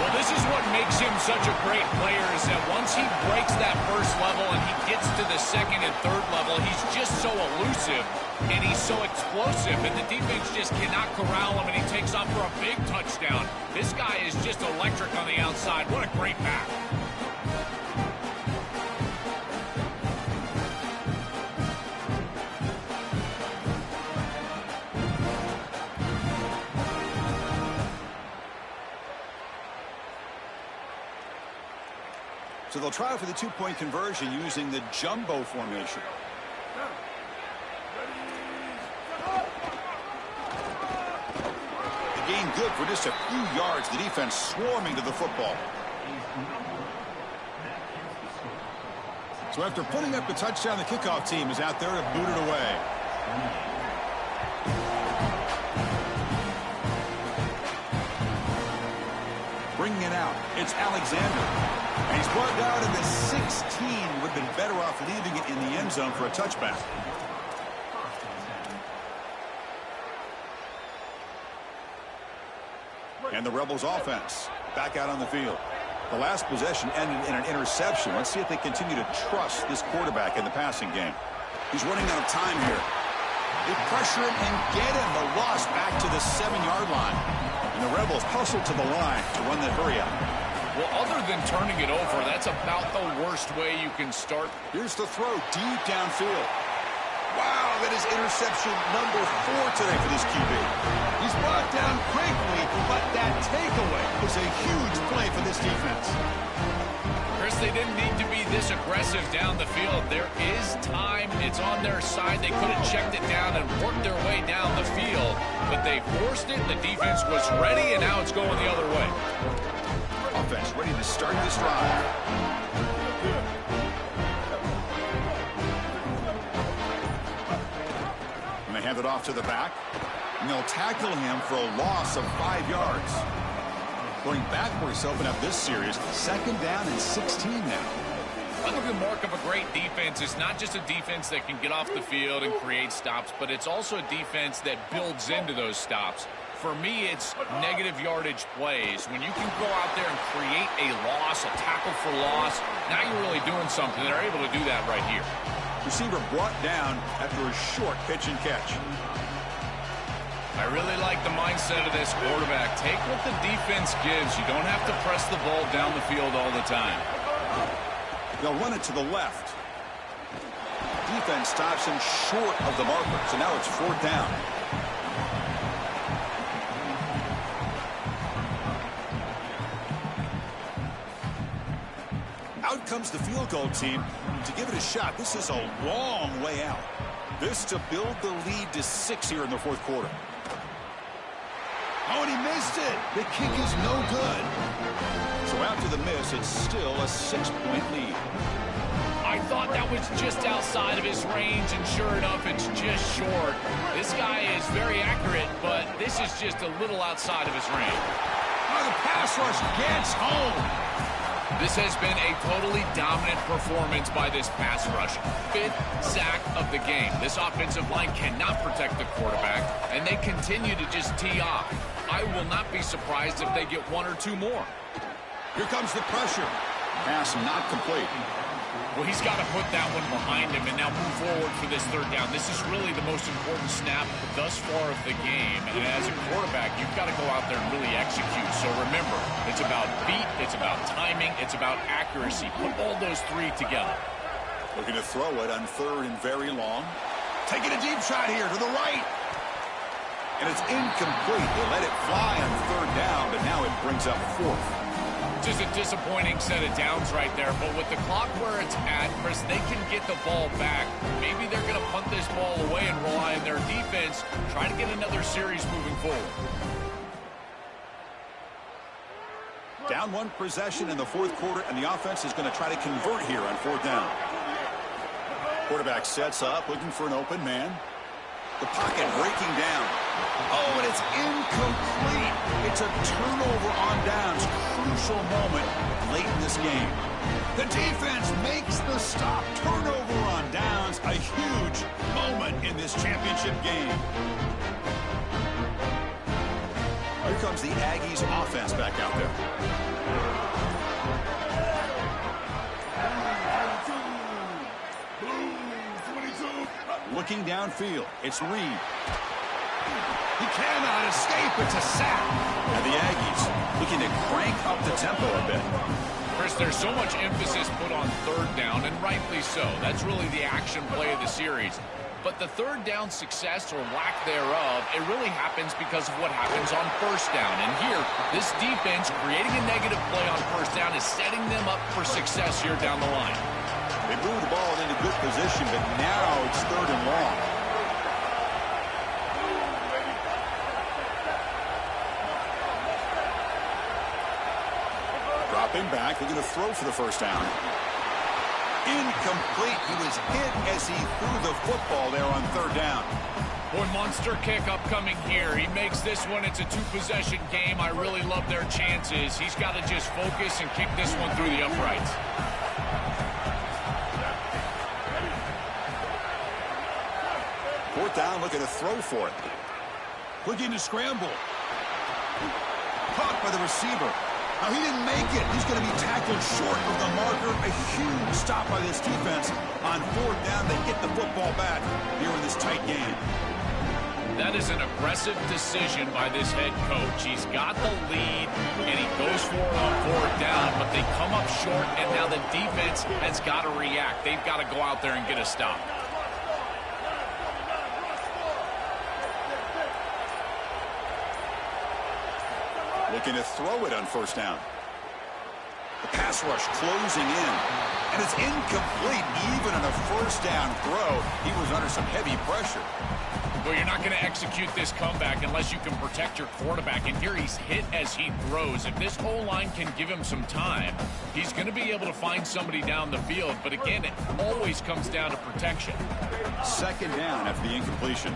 Well, this is what makes him such a great player is that once he breaks that first level and he gets to the 2nd and 3rd level, he's just so elusive and he's so explosive, and the defense just cannot corral him, and he takes off for a big touchdown. This guy is just electric on the outside. What a great back. So they'll try for the 2-point conversion using the jumbo formation. The gain good for just a few yards. The defense swarming to the football. So after putting up the touchdown, the kickoff team is out there to boot it away. Bringing it out, it's Alexander. And he's brought down to the 16. Would have been better off leaving it in the end zone for a touchback. And the Rebels offense back out on the field. The last possession ended in an interception. Let's see if they continue to trust this quarterback in the passing game. He's running out of time here. They pressure him and get him. The loss back to the 7-yard line. And the Rebels hustle to the line to run that hurry out. Well, other than turning it over, that's about the worst way you can start. Here's the throw deep downfield. Wow, that is interception number 4 today for this QB. He's brought down quickly, but that takeaway is a huge play for this defense. Chris, they didn't need to be this aggressive down the field. There is time. It's on their side. They could have checked it down and worked their way down the field, but they forced it. The defense was ready, and now it's going the other way. Offense ready to start this drive. And they hand it off to the back. And they'll tackle him for a loss of 5 yards. Going backwards to open up this series. 2nd down and 16 now. I think the mark of a great defense is not just a defense that can get off the field and create stops, but it's also a defense that builds into those stops. For me, it's negative yardage plays. When you can go out there and create a loss, a tackle for loss, now you're really doing something. They're able to do that right here. Receiver brought down after a short pitch and catch. I really like the mindset of this quarterback. Take what the defense gives. You don't have to press the ball down the field all the time. They'll run it to the left. Defense stops him short of the marker, so now it's 4th down. Out comes the field goal team to give it a shot. This is a long way out. This to build the lead to 6 here in the 4th quarter. Oh, and he missed it. The kick is no good. So after the miss, it's still a 6-point lead. I thought that was just outside of his range, and sure enough, it's just short. This guy is very accurate, but this is just a little outside of his range. Oh, the pass rush gets home. This has been a totally dominant performance by this pass rush. 5th sack of the game. This offensive line cannot protect the quarterback, and they continue to just tee off. I will not be surprised if they get 1 or 2 more. Here comes the pressure. Pass not complete. Well, he's got to put that one behind him and now move forward for this third down. This is really the most important snap thus far of the game. And as a quarterback, you've got to go out there and really execute. So remember, it's about beat, it's about timing, it's about accuracy. Put all those three together. Looking to throw it on third and very long. Taking a deep shot here to the right. And it's incomplete. They let it fly on third down, but now it brings up fourth. Just a disappointing set of downs right there, but with the clock where it's at, Chris, they can get the ball back. Maybe they're going to punt this ball away and rely on their defense, try to get another series moving forward. Down one possession in the fourth quarter, and the offense is going to try to convert here on fourth down. Quarterback sets up, looking for an open man. The pocket breaking down. Oh, and it's incomplete. It's a turnover on downs. Crucial moment late in this game. The defense makes the stop. Turnover on downs. A huge moment in this championship game. Here comes the Aggies offense back out there. Looking downfield, it's Reed. He cannot escape. It's a sack. And the Aggies looking to crank up the tempo a bit. Chris, there's so much emphasis put on third down, and rightly so. That's really the action play of the series. But the third down success or lack thereof, it really happens because of what happens on first down. And here, this defense creating a negative play on first down is setting them up for success here down the line. They moved the ball into good position, but now it's third and long. Dropping back, they're going to throw for the first down. Incomplete. He was hit as he threw the football there on third down. Boy, monster kick upcoming here. He makes this one. It's a two-possession game. I really love their chances. He's got to just focus and kick this one through the uprights. Fourth down, looking to throw for it. Looking to scramble. Caught by the receiver. Now, he didn't make it. He's going to be tackled short of the marker. A huge stop by this defense. On fourth down, they get the football back here in this tight game. That is an aggressive decision by this head coach. He's got the lead, and he goes for it on fourth down, but they come up short, and now the defense has got to react. They've got to go out there and get a stop. Looking to throw it on first down. The pass rush closing in. And it's incomplete. Even on a first down throw, he was under some heavy pressure. Well, you're not going to execute this comeback unless you can protect your quarterback. And here he's hit as he throws. If this O-line can give him some time, he's going to be able to find somebody down the field. But again, it always comes down to protection. Second down after the incompletion.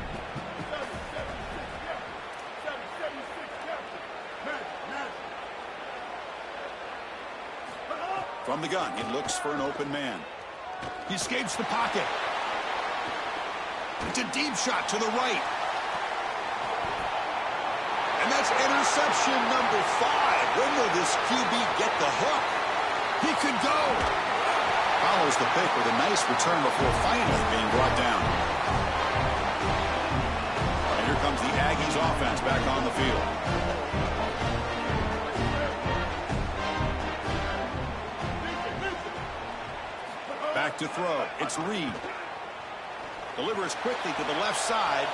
From the gun, he looks for an open man. He escapes the pocket. It's a deep shot to the right. And that's interception number 5. When will this QB get the hook? He could go. Follows the pick with a nice return before finally being brought down. And here comes the Aggies offense back on the field. Back to throw. It's Reed. Delivers quickly to the left side.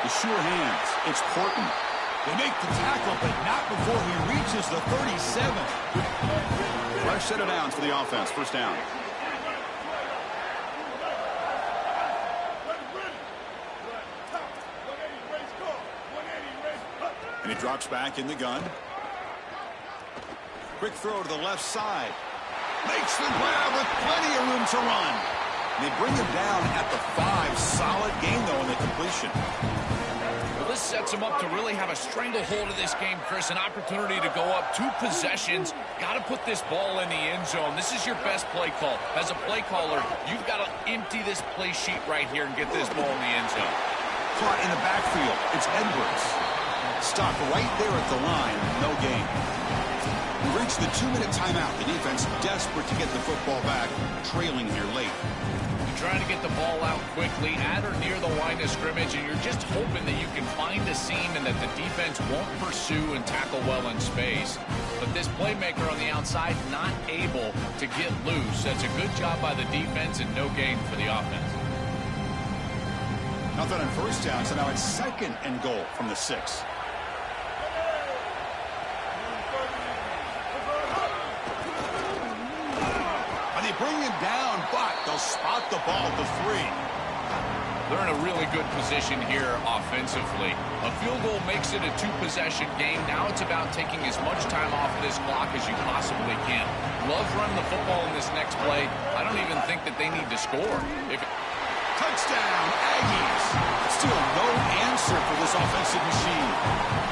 The sure hands. It's Portland. They make the tackle, but not before he reaches the 37. Fresh set of downs for the offense. First down. And he drops back in the gun. Quick throw to the left side. Makes the grab with plenty of room to run. And they bring him down at the 5. Solid game, though, in the completion. Well, this sets him up to really have a stranglehold of this game, Chris. An opportunity to go up 2 possessions. Got to put this ball in the end zone. This is your best play call. As a play caller, you've got to empty this play sheet right here and get this ball in the end zone. Caught in the backfield. It's Edwards. Stopped right there at the line. No gain. We've reached the 2-minute timeout. The defense desperate to get the football back, trailing here late. You're trying to get the ball out quickly at or near the line of scrimmage, and you're just hoping that you can find a seam and that the defense won't pursue and tackle well in space. But this playmaker on the outside not able to get loose. That's a good job by the defense and no gain for the offense. Nothing on first down, so now it's 2nd and goal from the 6. They bring him down, but they'll spot the ball at the 3. They're in a really good position here offensively. A field goal makes it a 2-possession game. Now it's about taking as much time off of this clock as you possibly can. Love running the football in this next play. I don't even think that they need to score. Touchdown, Aggies. Still no answer for this offensive machine.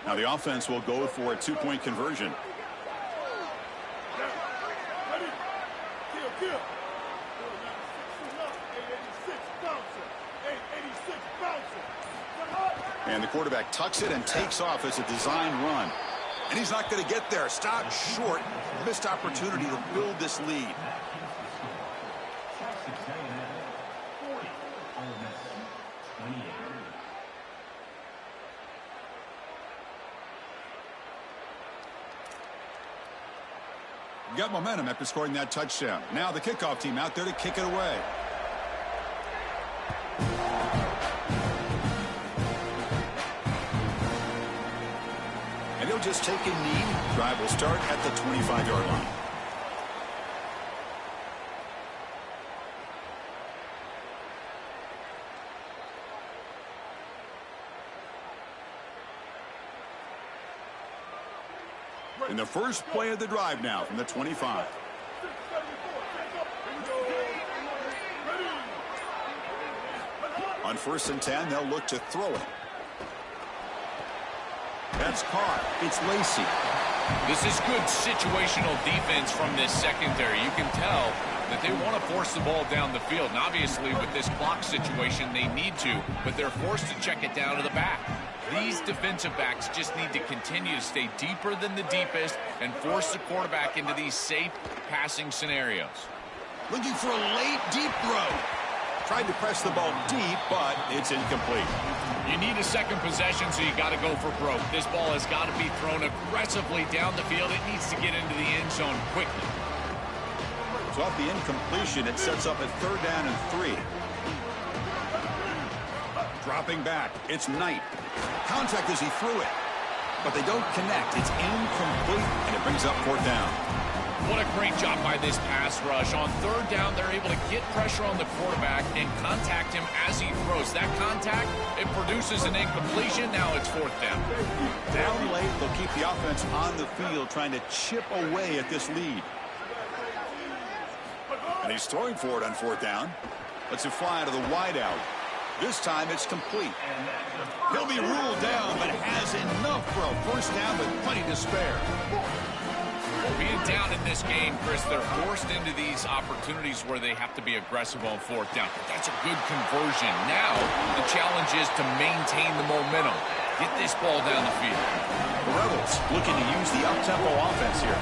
Now the offense will go for a 2-point conversion. And the quarterback tucks it and takes off as a design run. And he's not going to get there. Stopped short. Missed opportunity to build this lead. Got momentum after scoring that touchdown. Now the kickoff team out there to kick it away. And he'll just take a knee. Drive will start at the 25-yard line. In the first play of the drive now from the 25. On 1st and 10, they'll look to throw it. That's caught. It's Lacey. This is good situational defense from this secondary. You can tell that they want to force the ball down the field. And obviously, with this clock situation, they need to, but they're forced to check it down to the back. These defensive backs just need to continue to stay deeper than the deepest and force the quarterback into these safe passing scenarios. Looking for a late, deep throw. Tried to press the ball deep, but it's incomplete. You need a second possession, so you got to go for broke. This ball has got to be thrown aggressively down the field. It needs to get into the end zone quickly. So off the incompletion, it sets up a 3rd down and 3. Dropping back, it's Knight. Contact as he threw it, but they don't connect. It's incomplete, and it brings up 4th down. What a great job by this pass rush. On 3rd down, they're able to get pressure on the quarterback and contact him as he throws. That contact, it produces an incompletion. Now it's 4th down. Down late, they'll keep the offense on the field trying to chip away at this lead. And he's throwing for it on 4th down. Lets it fly to the wideout. This time it's complete. He'll be ruled down, but has enough for a 1st down with plenty to spare. Being down in this game, Chris, they're forced into these opportunities where they have to be aggressive on 4th down. But that's a good conversion. Now, the challenge is to maintain the momentum. Get this ball down the field. The Rebels looking to use the up-tempo offense here.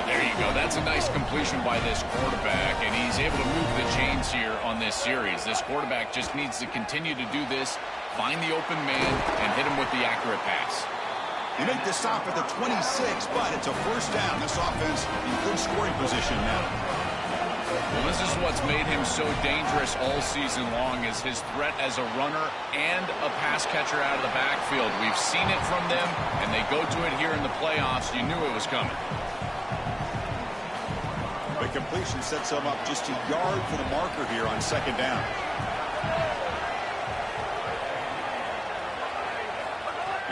There you go. That's a nice completion by this quarterback, and he's able to move the chains here on this series. This quarterback just needs to continue to do this, find the open man, and hit him with the accurate pass. They make the stop at the 26, but it's a 1st down. This offense in good scoring position now. Well, this is what's made him so dangerous all season long, is his threat as a runner and a pass catcher out of the backfield. We've seen it from them, and they go to it here in the playoffs. You knew it was coming. The completion sets them up just a yard for the marker here on 2nd down.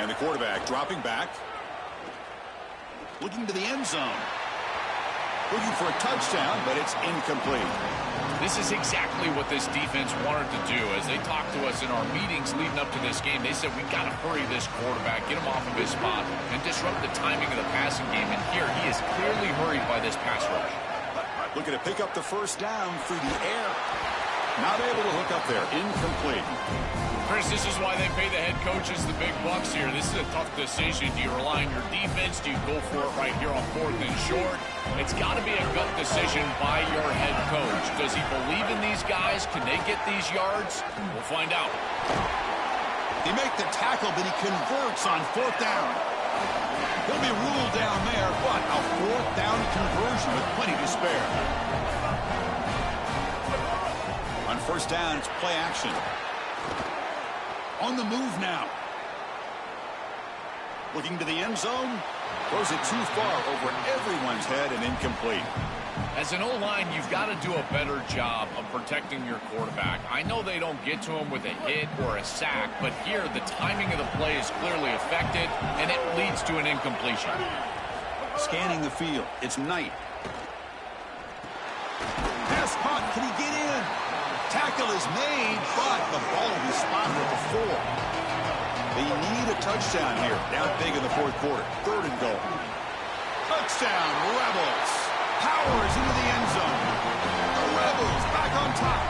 And the quarterback dropping back. Looking to the end zone. Looking for a touchdown, but it's incomplete. This is exactly what this defense wanted to do. As they talked to us in our meetings leading up to this game, they said, we got to hurry this quarterback, get him off of his spot, and disrupt the timing of the passing game. And here, he is clearly hurried by this pass rush. Looking to pick up the first down through the air. Not able to hook up there. Incomplete. Chris, this is why they pay the head coaches the big bucks here. This is a tough decision. Do you rely on your defense? Do you go for it right here on 4th and short? It's got to be a gut decision by your head coach. Does he believe in these guys? Can they get these yards? We'll find out. They make the tackle, but he converts on 4th down. He'll be ruled down there, but a 4th down conversion with plenty to spare. On 1st down, it's play action. On the move now. Looking to the end zone. Throws it too far over everyone's head and incomplete. As an O-line, you've got to do a better job of protecting your quarterback. I know they don't get to him with a hit or a sack, but here the timing of the play is clearly affected, and it leads to an incompletion. Scanning the field. It's Knight. Pass caught. Can he get in? Tackle is made, but the ball will be spotted at the 4. They need a touchdown here. Down big in the 4th quarter. 3rd and goal. Touchdown, Rebels. Powers into the end zone. The Rebels back on top.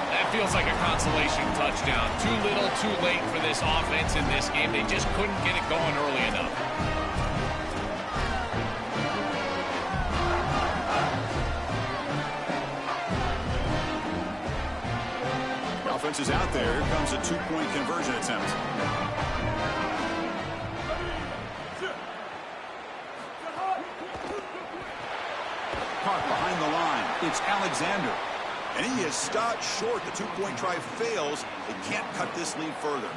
That feels like a consolation touchdown. Too little, too late for this offense in this game. They just couldn't get it going early enough. Offense is out there. Here comes a 2-point conversion attempt. Caught behind the line. It's Alexander. And he is stopped short. The 2-point try fails. They can't cut this lead further.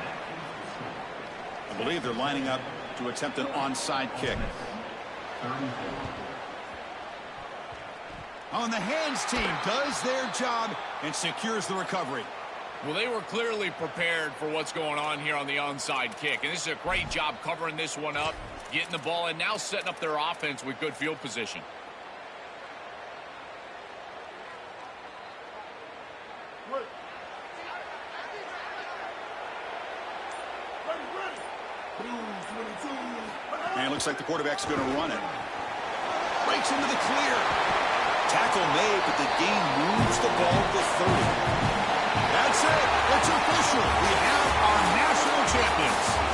I believe they're lining up to attempt an onside kick. On the hands team does their job and secures the recovery. Well, they were clearly prepared for what's going on here on the onside kick. And this is a great job covering this one up, getting the ball, and now setting up their offense with good field position. And it looks like the quarterback's going to run it. Breaks into the clear. Tackle made, but the gain moves the ball to 30. That's it. It's official. We have our national champions.